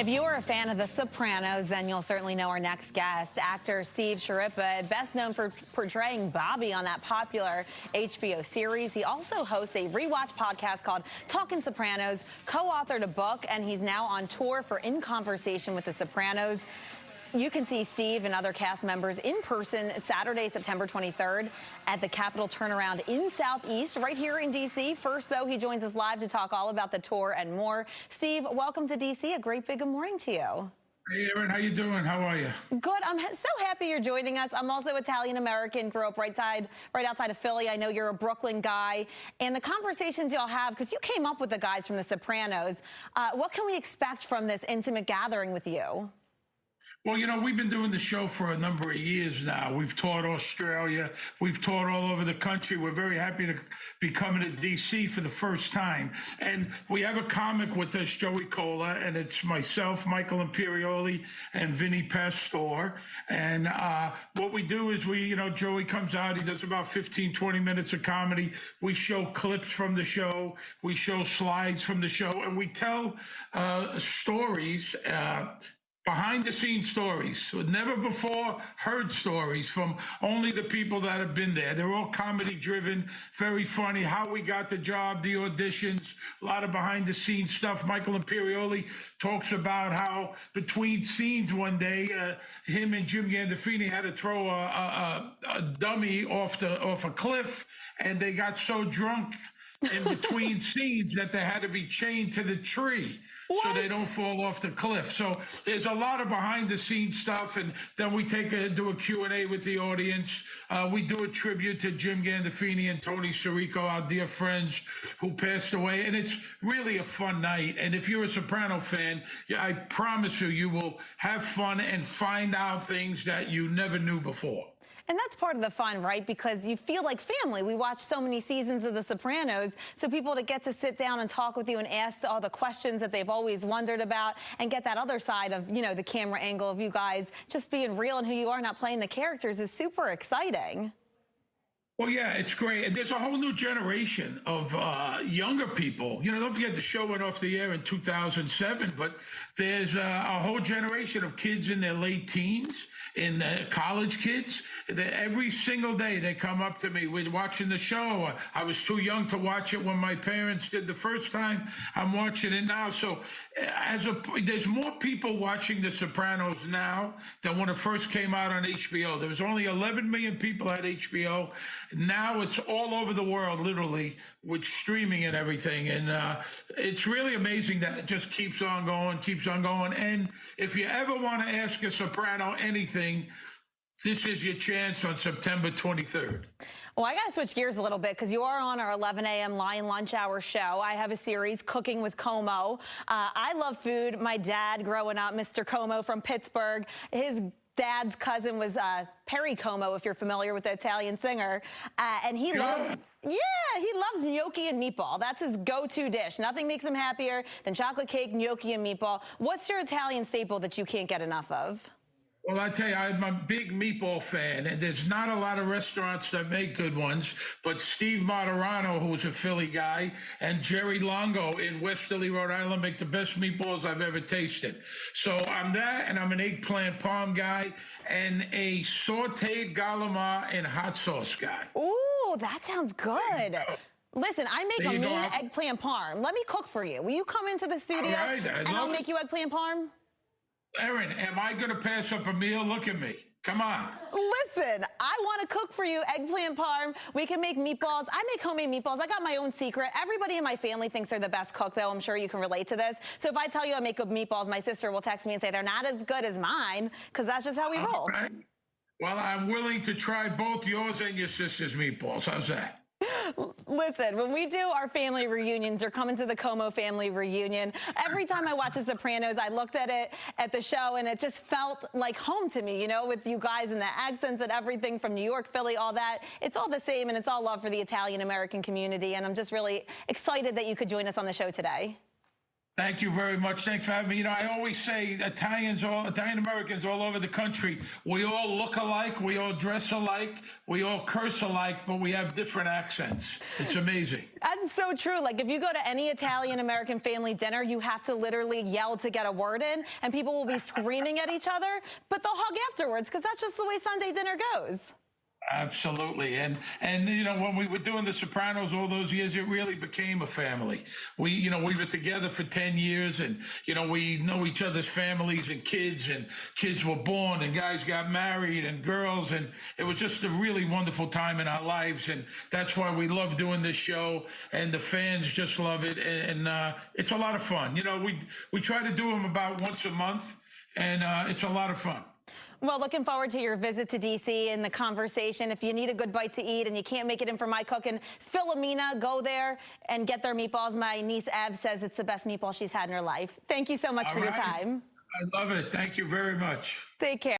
If you are a fan of The Sopranos, then you'll certainly know our next guest, actor Steve Schirripa, best known for portraying Bobby on that popular HBO series. He also hosts a rewatch podcast called Talkin' Sopranos, co-authored a book, and he's now on tour for In Conversation with The Sopranos. You can see Steve and other cast members in person Saturday, September 23rd at the Capitol Turnaround in Southeast, right here in D.C. First, though, he joins us live to talk all about the tour and more. Steve, welcome to D.C. A great big good morning to you. Hey, Erin, how you doing? How are you? Good. I'm so happy you're joining us. I'm also Italian-American, grew up right outside of Philly. I know you're a Brooklyn guy. And the conversations y'all have, because you came up with the guys from The Sopranos, what can we expect from this intimate gathering with you? Well, you know, we've been doing the show for a number of years now. We've toured Australia. We've toured all over the country. We're very happy to be coming to D.C. for the first time. And we have a comic with us, Joey Cola, and it's myself, Michael Imperioli, and Vinny Pastore. And what we do is Joey comes out. He does about 15, 20 minutes of comedy. We show clips from the show. We show slides from the show. And we tell stories, behind-the-scenes stories, never before heard stories from only the people that have been there. They're all comedy-driven, very funny, how we got the job, the auditions, a lot of behind-the-scenes stuff. Michael Imperioli talks about how between scenes one day, him and Jim Gandolfini had to throw a dummy off a cliff, and they got so drunk in between scenes that they had to be chained to the tree. What? So they don't fall off the cliff. So there's a lot of behind-the-scenes stuff, and then we do a Q&A with the audience. We do a tribute to Jim Gandolfini and Tony Sirico, our dear friends who passed away, and it's really a fun night. And if you're a Soprano fan, I promise you will have fun and find out things that you never knew before. And that's part of the fun, right? Because you feel like family. We watch so many seasons of The Sopranos, so people to get to sit down and talk with you and ask all the questions that they've always wondered about and get that other side of, the camera angle of you guys just being real and who you are, not playing the characters, is super exciting. Well, yeah, it's great. And there's a whole new generation of younger people. Don't forget the show went off the air in 2007, but there's a whole generation of kids in their late teens, in the college kids. Every single day they come up to me, we're watching the show. I was too young to watch it when my parents did the first time. I'm watching it now. So there's more people watching The Sopranos now than when it first came out on HBO. There was only 11 million people at HBO. Now it's all over the world, literally, with streaming and everything. And it's really amazing that it just keeps on going, keeps on going. And if you ever want to ask a Soprano anything, this is your chance on September 23rd. Well, I got to switch gears a little bit because you are on our 11 a.m. Lion Lunch Hour show. I have a series, Cooking with Como. I love food. My dad, growing up, Mr. Como from Pittsburgh, his dad's cousin was Perry Como, if you're familiar with the Italian singer, and he loves gnocchi and meatball. That's his go-to dish. Nothing makes him happier than chocolate cake, gnocchi, and meatball. What's your Italian staple that you can't get enough of? Well, I tell you, I'm a big meatball fan, and there's not a lot of restaurants that make good ones, but Steve Martirano, who's a Philly guy, and Jerry Longo in Westerly, Rhode Island, make the best meatballs I've ever tasted. So I'm that, and I'm an eggplant parm guy, and a sauteed galamar and hot sauce guy. Ooh, that sounds good. Listen, I make a mean eggplant parm. Let me cook for you. Will you come into the studio and I'll make you eggplant parm? Erin, am I going to pass up a meal? Look at me. Come on. Listen, I want to cook for you eggplant parm. We can make meatballs. I make homemade meatballs. I got my own secret. Everybody in my family thinks they're the best cook, though. I'm sure you can relate to this. So if I tell you I make good meatballs, my sister will text me and say they're not as good as mine, because that's just how we roll. Right. Well, I'm willing to try both yours and your sister's meatballs. How's that? Listen, when we do our family reunions, you're coming to the Como family reunion. Every time I watch The Sopranos, I looked at it at the show, and it just felt like home to me, with you guys and the accents and everything from New York, Philly, all that. It's all the same, and it's all love for the Italian-American community, and I'm just really excited that you could join us on the show today. Thank you very much. Thanks for having me. You know, I always say Italian Americans all over the country, we all look alike, we all dress alike, we all curse alike, but we have different accents. It's amazing. That's so true. Like if you go to any Italian American family dinner, you have to literally yell to get a word in, and people will be screaming at each other, but they'll hug afterwards because that's just the way Sunday dinner goes. Absolutely. And you know, when we were doing The Sopranos all those years, it really became a family. We were together for 10 years, and, you know, we know each other's families, and kids were born, and guys got married, and girls, and it was just a really wonderful time in our lives. And that's why we love doing this show, and the fans just love it. And it's a lot of fun. You know, we try to do them about once a month, and it's a lot of fun. Well, looking forward to your visit to D.C. and the conversation. If you need a good bite to eat and you can't make it in for my cooking, Philomena, go there and get their meatballs. My niece, Ev, says it's the best meatball she's had in her life. Thank you so much for your time. I love it. Thank you very much. Take care.